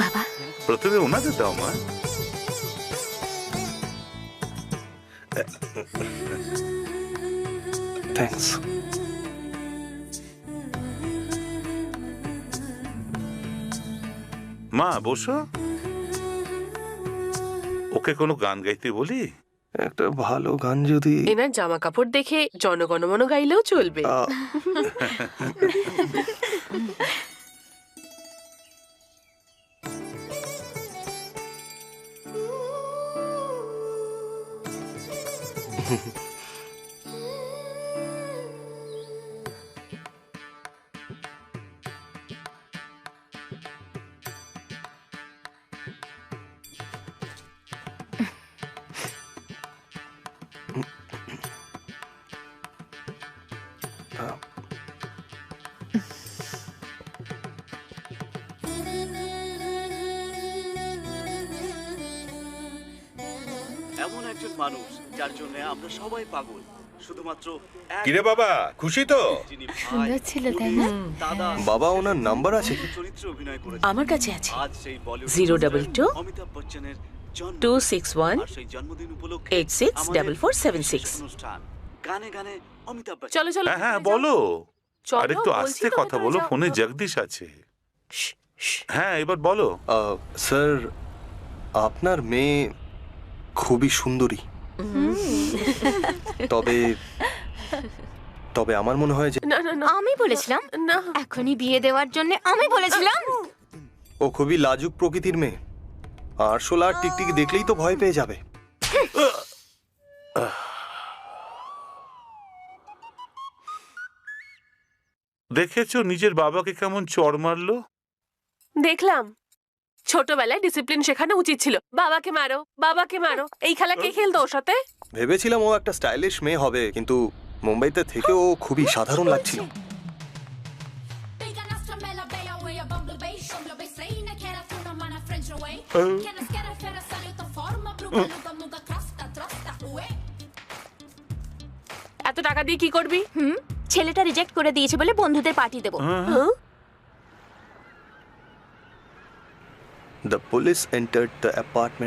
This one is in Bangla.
বাবা প্রথমে ওনাদের দাও মা। থ্যাঙ্কস। মা বসো, ওকে কোনো গান গাইতে বলি? একটা ভালো গান যদি এনার জামা কাপড় দেখে জনগণমন গাইলেও চলবে। এমন একজন মানুষ যার জন্য আমরা সবাই পাগল, শুধুমাত্র কিরে বাবা, খুশি তো? যিনি সুন্দর ছিল, তাই না? দাদা বাবা ওনার নাম্বার আছে কি? চরিত্রে অভিনয় করেছেন। আমার কাছে আছে আজ সেই বলিউড 022 অমিতাভ বচ্চনের জন্ম 261 আর সেই জন্মদিন উপলক্ষে 864476 অনুষ্ঠান গানে গানে অমিতাভ বচ্চন। চলো চলো হ্যাঁ হ্যাঁ বলো। চলো, আরেকটু বলছি আস্তে তো, কথা ভেতরে বলো, যাও। ফোনে জগদীশ আছে। শ্, শ্। হ্যাঁ এবার বলো। স্যার, আপনার মেয়ে খুবই সুন্দরী, তবে তবে আমার মনে হয় যে না না না আমি বলেছিলাম না এখনই বিয়ে দেওয়ার জন্য আমি বলেছিলাম। ও খুবই লাজুক প্রকৃতির মেয়ে। আরশোলা আর টিকটিকি দেখলেই তো ভয় পেয়ে যাবে। দেখেছো নিজের বাবাকে কেমন চড় মারলো? দেখলাম, ছোটবেলায় ডিসিপ্লিন শেখানো উচিত ছিল। বাবাকে মারো, বাবাকে মারো, এই খেলা কে খেলতো ওর সাথে? ভেবেছিলাম ও একটা স্টাইলিশ মেয়ে হবে, কিন্তু মুম্বাইতে থেকে ও খুবই সাধারণ লাগছিল। এত টাকা দিয়ে কি করবি? ছেলেটা রিজেক্ট করে দিয়েছে বলে বন্ধুদের পার্টি দেবো। হ্যাঁ? The police entered the apartment